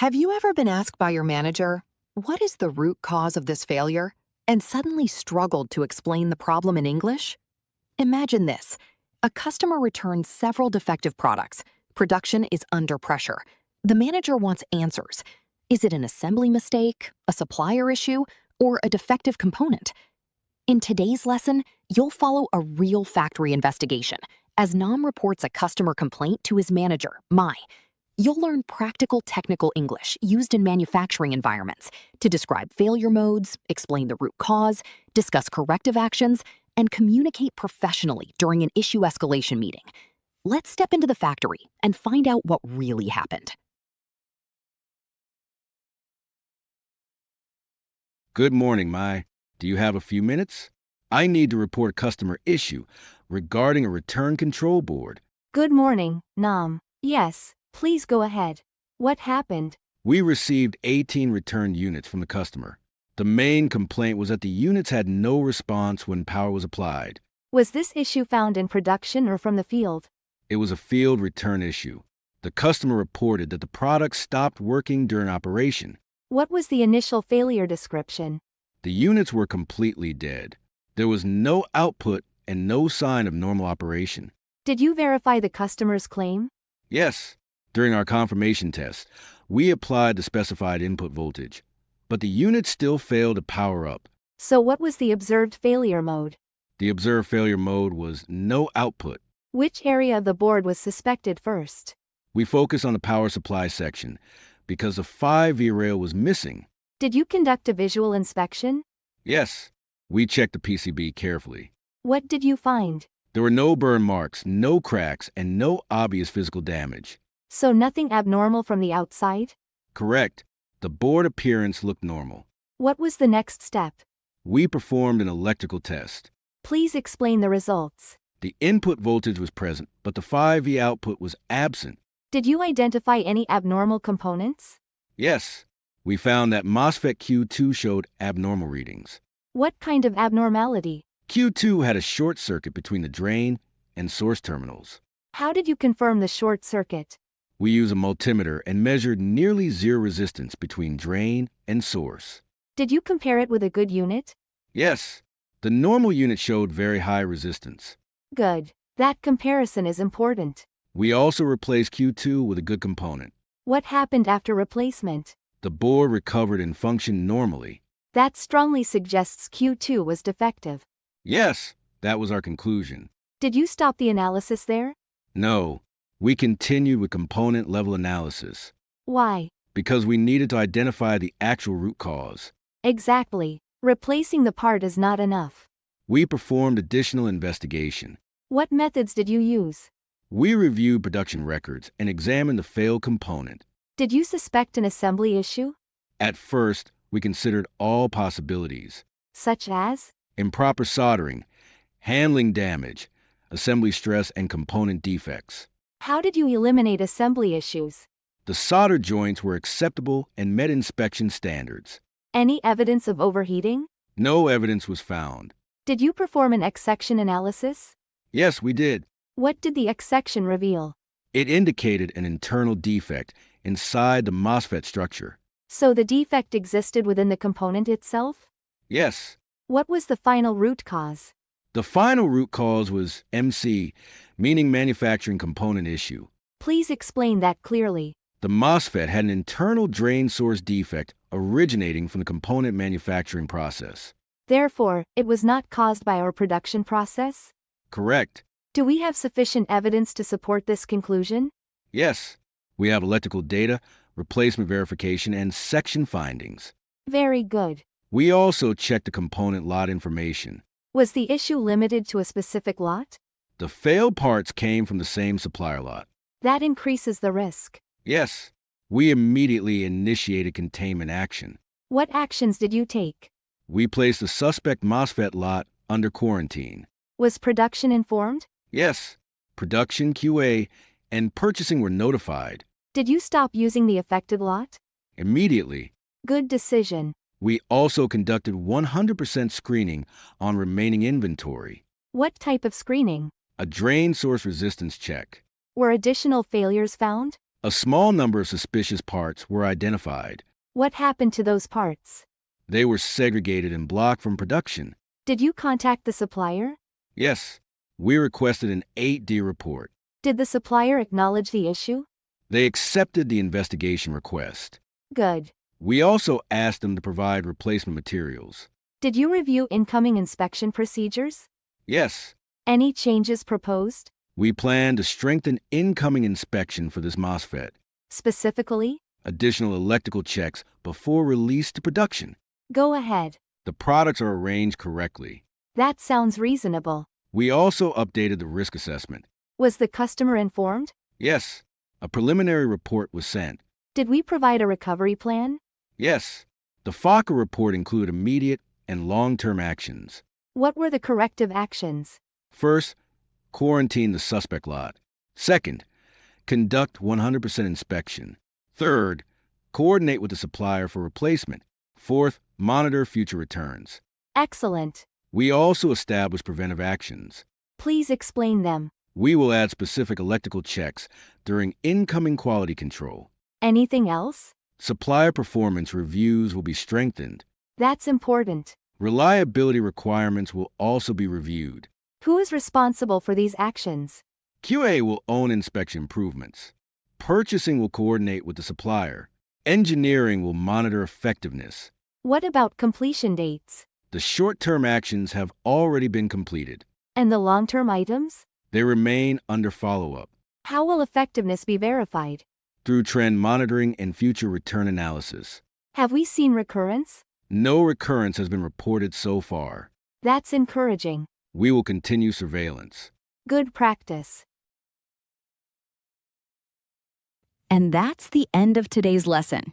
Have you ever been asked by your manager, "What is the root cause of this failure?" and suddenly struggled to explain the problem in English? Imagine this. A customer returns several defective products. Production is under pressure. The manager wants answers. Is it an assembly mistake, a supplier issue, or a defective component? In today's lesson, you'll follow a real factory investigation as Nam reports a customer complaint to his manager, Mai. You'll learn practical technical English used in manufacturing environments to describe failure modes, explain the root cause, discuss corrective actions, and communicate professionally during an issue escalation meeting. Let's step into the factory and find out what really happened. Good morning, Mai. Do you have a few minutes? I need to report a customer issue regarding a return control board. Good morning, Nam. Yes, please go ahead. What happened? We received 18 returned units from the customer. The main complaint was that the units had no response when power was applied. Was this issue found in production or from the field? It was a field return issue. The customer reported that the product stopped working during operation. What was the initial failure description? The units were completely dead. There was no output and no sign of normal operation. Did you verify the customer's claim? Yes. During our confirmation test, we applied the specified input voltage, but the unit still failed to power up. So what was the observed failure mode? The observed failure mode was no output. Which area of the board was suspected first? We focused on the power supply section because the 5V rail was missing. Did you conduct a visual inspection? Yes, we checked the PCB carefully. What did you find? There were no burn marks, no cracks, and no obvious physical damage. So nothing abnormal from the outside? Correct. The board appearance looked normal. What was the next step? We performed an electrical test. Please explain the results. The input voltage was present, but the 5V output was absent. Did you identify any abnormal components? Yes, we found that MOSFET Q2 showed abnormal readings. What kind of abnormality? Q2 had a short circuit between the drain and source terminals. How did you confirm the short circuit? We used a multimeter and measured nearly zero resistance between drain and source. Did you compare it with a good unit? Yes, the normal unit showed very high resistance. Good. That comparison is important. We also replaced Q2 with a good component. What happened after replacement? The board recovered and functioned normally. That strongly suggests Q2 was defective. Yes, that was our conclusion. Did you stop the analysis there? No, we continued with component-level analysis. Why? Because we needed to identify the actual root cause. Exactly. Replacing the part is not enough. We performed additional investigation. What methods did you use? We reviewed production records and examined the failed component. Did you suspect an assembly issue? At first, we considered all possibilities. Such as? Improper soldering, handling damage, assembly stress, and component defects. How did you eliminate assembly issues? The solder joints were acceptable and met inspection standards. Any evidence of overheating? No evidence was found. Did you perform an X-section analysis? Yes, we did. What did the X-section reveal? It indicated an internal defect inside the MOSFET structure. So the defect existed within the component itself? Yes. What was the final root cause? The final root cause was MC, meaning manufacturing component issue. Please explain that clearly. The MOSFET had an internal drain source defect originating from the component manufacturing process. Therefore, it was not caused by our production process? Correct. Do we have sufficient evidence to support this conclusion? Yes. We have electrical data, replacement verification, and section findings. Very good. We also checked the component lot information. Was the issue limited to a specific lot? The failed parts came from the same supplier lot. That increases the risk. Yes. We immediately initiated containment action. What actions did you take? We placed the suspect MOSFET lot under quarantine. Was production informed? Yes. Production, QA, and purchasing were notified. Did you stop using the affected lot? Immediately. Good decision. We also conducted 100% screening on remaining inventory. What type of screening? A drain source resistance check. Were additional failures found? A small number of suspicious parts were identified. What happened to those parts? They were segregated and blocked from production. Did you contact the supplier? Yes, we requested an 8D report. Did the supplier acknowledge the issue? They accepted the investigation request. Good. We also asked them to provide replacement materials. Did you review incoming inspection procedures? Yes, Any changes proposed? we plan to strengthen incoming inspection for this MOSFET. Specifically? Additional electrical checks before release to production. Go ahead. The products are arranged correctly. That sounds reasonable. We also updated the risk assessment. Was the customer informed? Yes, a preliminary report was sent. Did we provide a recovery plan? Yes, the FACA report included immediate and long-term actions. What were the corrective actions? First, quarantine the suspect lot. Second, conduct 100% inspection. Third, coordinate with the supplier for replacement. Fourth, monitor future returns. Excellent. We also established preventive actions. Please explain them. We will add specific electrical checks during incoming quality control. Anything else? Supplier performance reviews will be strengthened. That's important. Reliability requirements will also be reviewed. Who is responsible for these actions? QA will own inspection improvements. Purchasing will coordinate with the supplier. Engineering will monitor effectiveness. What about completion dates? The short-term actions have already been completed. And the long-term items? They remain under follow-up How will effectiveness be verified? through trend monitoring and future return analysis. Have we seen recurrence? No recurrence has been reported so far. That's encouraging. We will continue surveillance. Good practice. And that's the end of today's lesson.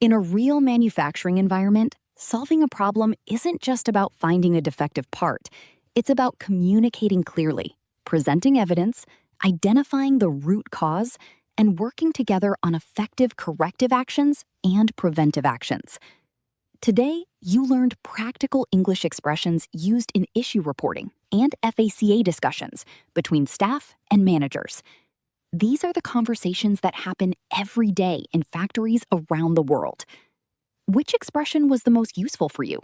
In a real manufacturing environment, solving a problem isn't just about finding a defective part. It's about communicating clearly, presenting evidence, identifying the root cause, and working together on effective corrective actions and preventive actions. Today, you learned practical English expressions used in issue reporting and FACA discussions between staff and managers. These are the conversations that happen every day in factories around the world. Which expression was the most useful for you?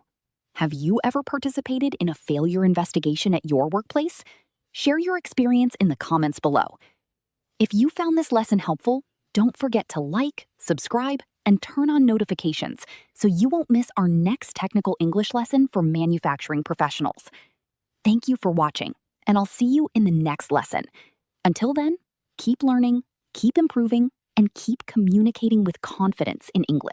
Have you ever participated in a failure investigation at your workplace? Share your experience in the comments below. If you found this lesson helpful, don't forget to like, subscribe, and turn on notifications so you won't miss our next technical English lesson for manufacturing professionals. Thank you for watching, and I'll see you in the next lesson. Until then, keep learning, keep improving, and keep communicating with confidence in English.